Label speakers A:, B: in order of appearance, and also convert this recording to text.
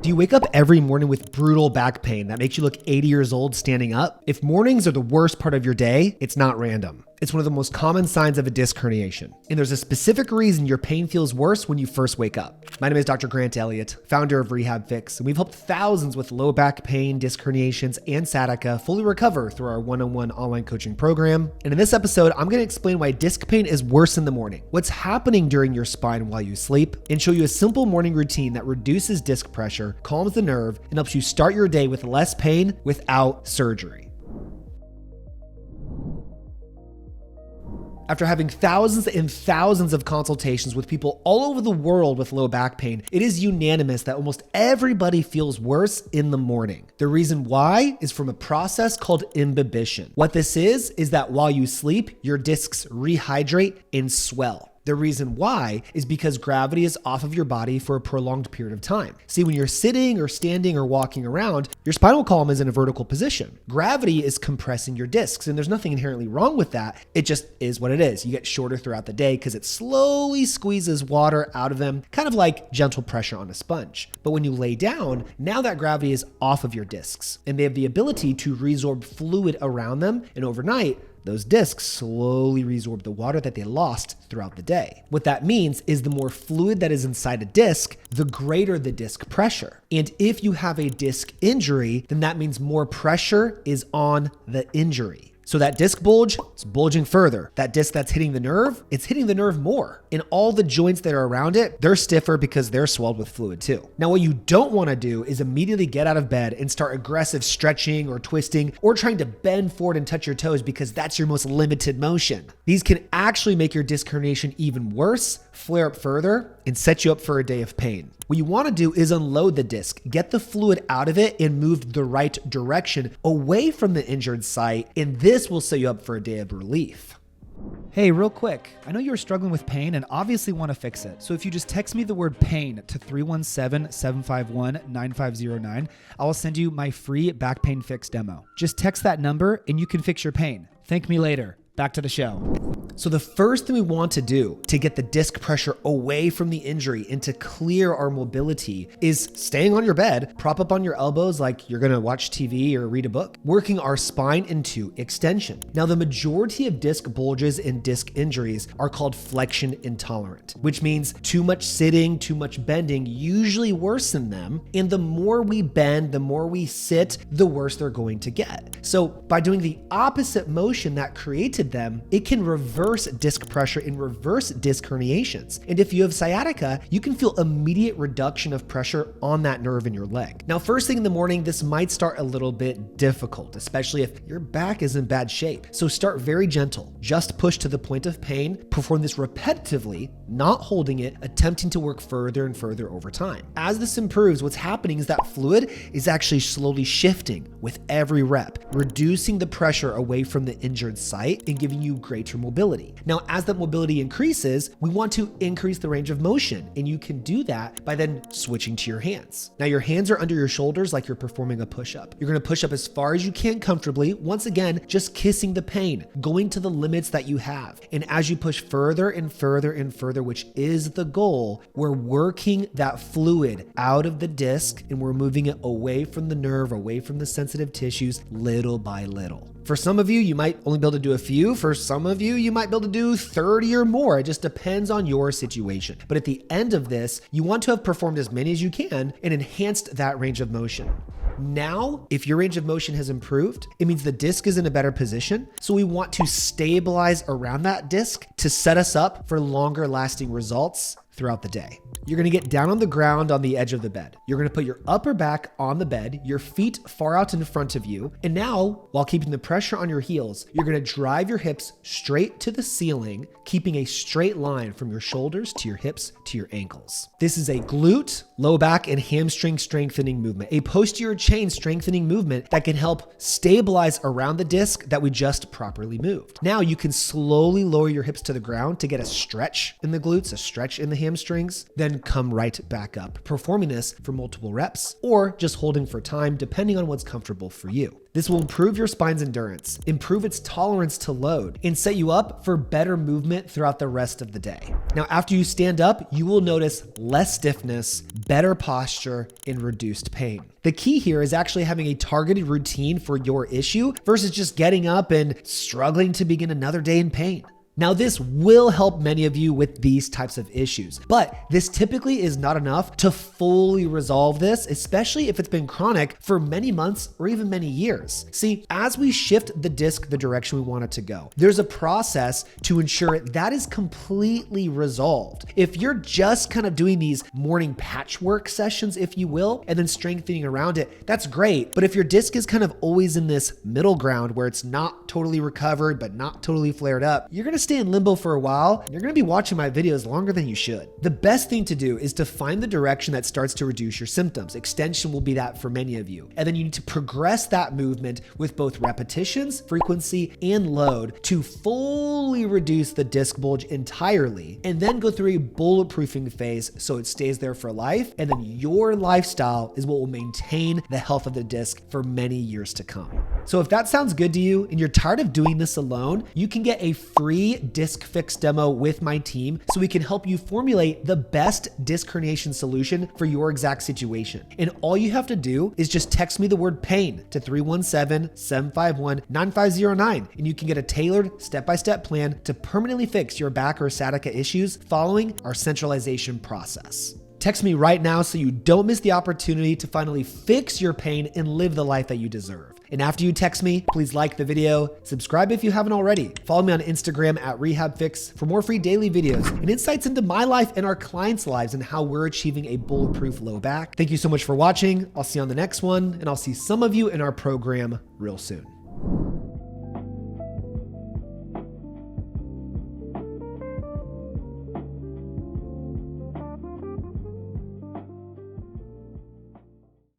A: Do you wake up every morning with brutal back pain that makes you look 80 years old standing up? If mornings are the worst part of your day, it's not random. It's one of the most common signs of a disc herniation. And there's a specific reason your pain feels worse when you first wake up. My name is Dr. Grant Elliott, founder of RehabFix, and we've helped thousands with low back pain, disc herniations, and sciatica fully recover through our one-on-one online coaching program. And in this episode, I'm going to explain why disc pain is worse in the morning, what's happening during your spine while you sleep, and show you a simple morning routine that reduces disc pressure, calms the nerve, and helps you start your day with less pain without surgery. After having thousands and thousands of consultations with people all over the world with low back pain, it is unanimous that almost everybody feels worse in the morning. The reason why is from a process called imbibition. What this is that while you sleep, your discs rehydrate and swell. The reason why is because gravity is off of your body for a prolonged period of time. See, when you're sitting or standing or walking around, your spinal column is in a vertical position. Gravity is compressing your discs, and there's nothing inherently wrong with that. It just is what it is. You get shorter throughout the day because it slowly squeezes water out of them, kind of like gentle pressure on a sponge. But when you lay down, now that gravity is off of your discs, and they have the ability to resorb fluid around them, and overnight, those discs slowly resorb the water that they lost throughout the day. What that means is the more fluid that is inside a disc, the greater the disc pressure. And if you have a disc injury, then that means more pressure is on the injury. So that disc bulge, it's bulging further. That disc that's hitting the nerve, it's hitting the nerve more. And all the joints that are around it, they're stiffer because they're swelled with fluid too. Now, what you don't want to do is immediately get out of bed and start aggressive stretching or twisting or trying to bend forward and touch your toes because that's your most limited motion. These can actually make your disc herniation even worse, flare up further, and set you up for a day of pain. What you want to do is unload the disc, get the fluid out of it and move the right direction away from the injured site, and this will set you up for a day of relief.
B: Hey, real quick, I know you're struggling with pain and obviously want to fix it. So if you just text me the word pain to 317-751-9509, I will send you my free back pain fix demo. Just text that number and you can fix your pain. Thank me later. Back to the show.
A: So the first thing we want to do to get the disc pressure away from the injury and to clear our mobility is staying on your bed, prop up on your elbows like you're going to watch TV or read a book, working our spine into extension. Now, the majority of disc bulges and disc injuries are called flexion intolerant, which means too much sitting, too much bending usually worsen them. And the more we bend, the more we sit, the worse they're going to get. So by doing the opposite motion that created them, it can reverse disc pressure and reverse disc herniations. And if you have sciatica, you can feel immediate reduction of pressure on that nerve in your leg. Now, first thing in the morning, this might start a little bit difficult, especially if your back is in bad shape. So start very gentle, just push to the point of pain, perform this repetitively, not holding it, attempting to work further and further over time. As this improves, what's happening is that fluid is actually slowly shifting with every rep, reducing the pressure away from the injured site and giving you greater mobility. Now, as that mobility increases, we want to increase the range of motion, and you can do that by then switching to your hands. Now, your hands are under your shoulders like you're performing a push-up. You're going to push up as far as you can comfortably, once again, just kissing the pain, going to the limits that you have. And as you push further and further and further, which is the goal, we're working that fluid out of the disc and we're moving it away from the nerve, away from the sensitive tissues, little by little. For some of you, you might only be able to do a few. For some of you, you might be able to do 30 or more. It just depends on your situation. But at the end of this, you want to have performed as many as you can and enhanced that range of motion. Now, if your range of motion has improved, it means the disc is in a better position. So we want to stabilize around that disc to set us up for longer lasting results throughout the day. You're going to get down on the ground on the edge of the bed. You're going to put your upper back on the bed, your feet far out in front of you. And now, while keeping the pressure on your heels, you're going to drive your hips straight to the ceiling, keeping a straight line from your shoulders to your hips to your ankles. This is a glute, low back, and hamstring strengthening movement, a posterior chain strengthening movement that can help stabilize around the disc that we just properly moved. Now you can slowly lower your hips to the ground to get a stretch in the glutes, a stretch in the hamstrings, then come right back up, performing this for multiple reps or just holding for time, depending on what's comfortable for you. This will improve your spine's endurance, improve its tolerance to load, and set you up for better movement throughout the rest of the day. Now, after you stand up, you will notice less stiffness, better posture, and reduced pain. The key here is actually having a targeted routine for your issue versus just getting up and struggling to begin another day in pain. Now, this will help many of you with these types of issues, but this typically is not enough to fully resolve this, especially if it's been chronic for many months or even many years. See, as we shift the disc the direction we want it to go, there's a process to ensure that is completely resolved. If you're just kind of doing these morning patchwork sessions, if you will, and then strengthening around it, that's great. But if your disc is kind of always in this middle ground where it's not totally recovered, but not totally flared up, you're going to stay in limbo for a while, and you're going to be watching my videos longer than you should. The best thing to do is to find the direction that starts to reduce your symptoms. Extension will be that for many of you. And then you need to progress that movement with both repetitions, frequency, and load to fully reduce the disc bulge entirely, and then go through a bulletproofing phase so it stays there for life. And then your lifestyle is what will maintain the health of the disc for many years to come. So if that sounds good to you and you're tired of doing this alone, you can get a free disc fix demo with my team so we can help you formulate the best disc herniation solution for your exact situation. And all you have to do is just text me the word pain to 317-751-9509, and you can get a tailored step-by-step plan to permanently fix your back or sciatica issues following our centralization process. Text me right now so you don't miss the opportunity to finally fix your pain and live the life that you deserve. And after you text me, please like the video, subscribe if you haven't already. Follow me on Instagram at RehabFix for more free daily videos and insights into my life and our clients' lives and how we're achieving a bulletproof low back. Thank you so much for watching. I'll see you on the next one, and I'll see some of you in our program real soon.